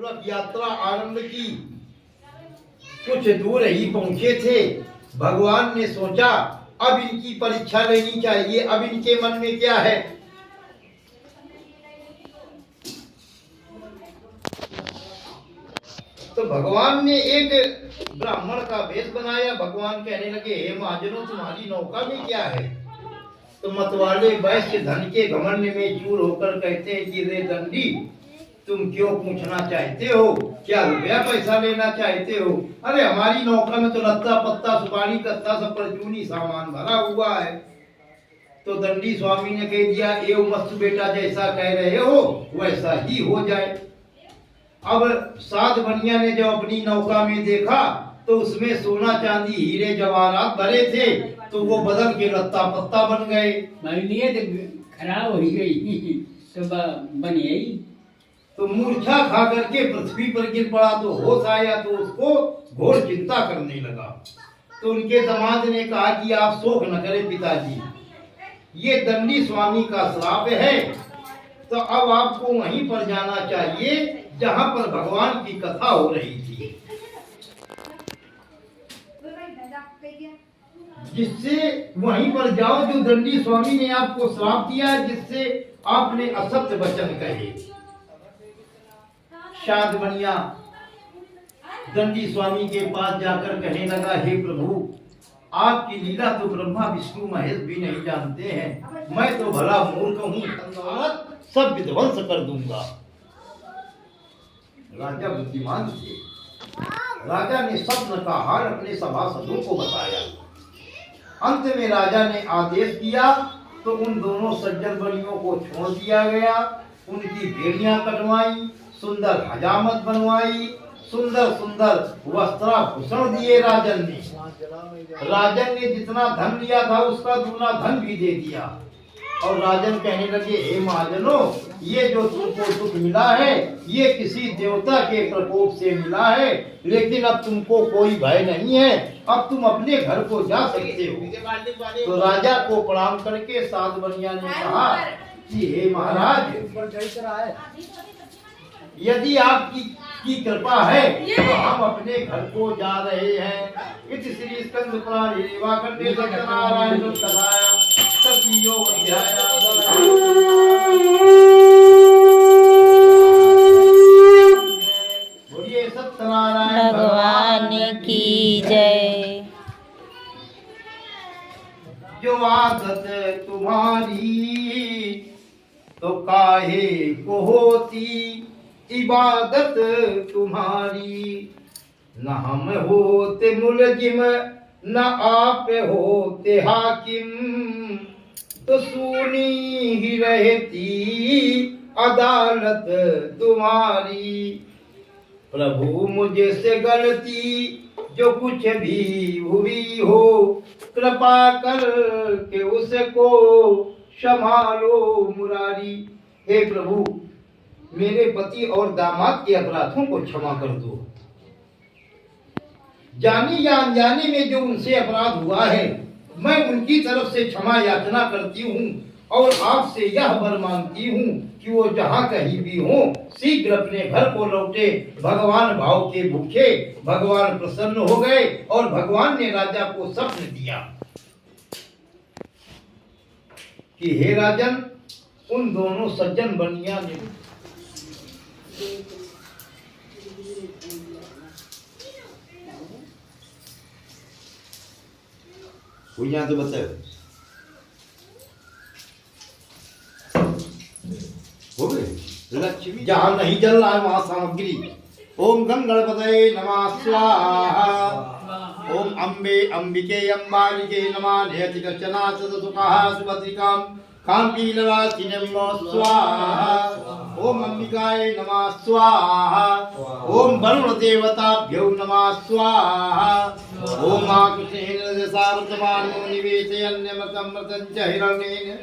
पूर्वक यात्रा आरंभ की। कुछ दूर ही पहुंचे थे, भगवान ने सोचा अब इनकी परीक्षा लेनी चाहिए, अब इनके मन में क्या है। तो भगवान ने एक ब्राह्मण का वेश बनाया। भगवान कहने लगे, हे महाजनों, तुम्हारी नौका में क्या है? तो मतवाले वैश्य धन के घमंड में चूर होकर कहते हैं कि रे दंडी, तुम क्यों पूछना चाहते हो? क्या रुपया पैसा लेना चाहते हो? अरे हमारी नौका में तो लत्ता पत्ता सुपारी कत्ता सब परचूनी सामान भरा हुआ है। तो दंडी स्वामी ने कह दिया, एव मस्त बेटा, जैसा कह रहे हो वैसा ही हो जाए। अब साध बनिया ने जब अपनी नौका में देखा तो उसमें सोना चांदी हीरे जवाहरात भरे थे, तो वो बदल के लत्ता पत्ता बन गए। खराब हो गई तो बन गई। तो मूर्छा खा करके पृथ्वी पर गिर पड़ा। तो होश आया तो उसको घोर चिंता करने लगा। तो उनके दामाद ने कहा कि आप शोक न करें पिताजी, ये दंडी स्वामी का श्राप है। तो अब आपको वहीं पर जाना चाहिए जहां पर भगवान की कथा हो रही थी, जिससे वहीं पर जाओ जो दंडी स्वामी ने आपको श्राप दिया है, जिससे आपने असत्य वचन कहे। शाद बनिया दंडी स्वामी के पास जाकर कहने लगा, हे प्रभु, आपकी लीला तो ब्रह्मा विष्णु महेश भी नहीं जानते हैं। मैं तो भला मूर्ख हूँ, सब विध्वंस कर दूंगा। राजा बुद्धिमान थे। राजा ने स्वप्न का हाल अपने सभासदों को बताया। अंत में राजा ने आदेश दिया तो उन दोनों सज्जन बनियों को छोड़ दिया गया। उनकी भेड़ियां कटवाई, सुंदर हजामत बनवाई, सुंदर सुंदर वस्त्राभूषण दिए राजन ने। राजन ने जितना धन लिया था उसका दूना धन भी दे दिया। और राजन कहने लगे, हे महाजनों, ये जो तुमको सुख मिला है ये किसी देवता के प्रकोप से मिला है, लेकिन अब तुमको कोई भय नहीं है, अब तुम अपने घर को जा सकते हो। तो राजा को प्रणाम करके साध बनिया ने कहा कि हे महाराज, यदि आपकी कृपा है तो हम अपने घर को जा रहे हैं। इति श्री स्कंद पुराण दिवाकरते सत्यनारायण कथायां तृतीयो अध्याय। बोलिए सत्यनारायण भगवान की जय। जो आदत तुम्हारी तो काहे को होती इबादत तुम्हारी। न हम होते मुलजिम न आप होते हाकिम, तो सुनी ही रहती अदालत तुम्हारी। प्रभु मुझे से गलती जो कुछ भी हुई हो, कृपा कर के उसको संभालो मुरारी। हे प्रभु, मेरे पति और दामाद के अपराधों को क्षमा कर दो। जानी या अनजाने में जो उनसे अपराध हुआ है, मैं उनकी तरफ से क्षमा याचना करती हूँ और आपसे यह वर मांगती हूँ कि वो जहाँ कहीं भी हो शीघ्र अपने घर को लौटे। भगवान भाव के भूखे। भगवान प्रसन्न हो गए और भगवान ने राजा को स्वप्न दिया कि हे राजन, उन दोनों सज्जन बनिया ने कोई यहाँ तो बताओ हो गए। लक्ष्मी जहाँ नहीं जल रहा है वहां सामग्री। ओम गं गणपतये नमः स्वाहा। ओम अम्बे अंबिके अंबालिके नमः। नेति कश्चना सुखः सुभद्रिकां कांपीलवासिनं स्वाहा। ओम अंबिकाय नमः स्वाहा। ओम वरुण देवताभ्यो नमः स्वाहा। ओम आकृष्णेन सावर्तमानो निवेशयन्यमृतं च हिरण्येन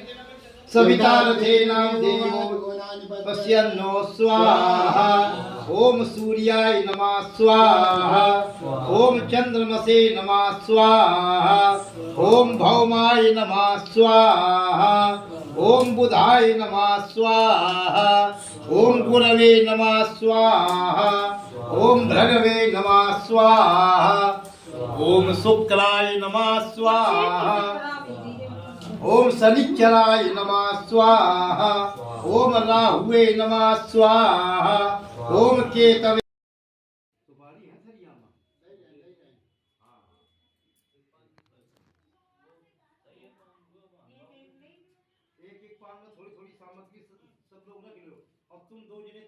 सवितारथेनां देवो पश्यन्नो स्वाहा। ओम सूर्याय नमः स्वाहा। ओम चंद्रमसे नमः स्वाहा। ओम भौमाय नमः स्वाहा। ओम बुधाय नमः स्वाहा, ओम गुरवे नमः स्वाहा, ओम भृगवे नमः स्वाहा, ओम शुक्राय नमः स्वाहा, ओम शनिश्चराय नमः स्वाहा, ओम राहुवे नमः स्वाहा, ओम केतवे। एक एक पान में थोड़ी थोड़ी सामग्री सब लोग रख लो। अब तुम दो जने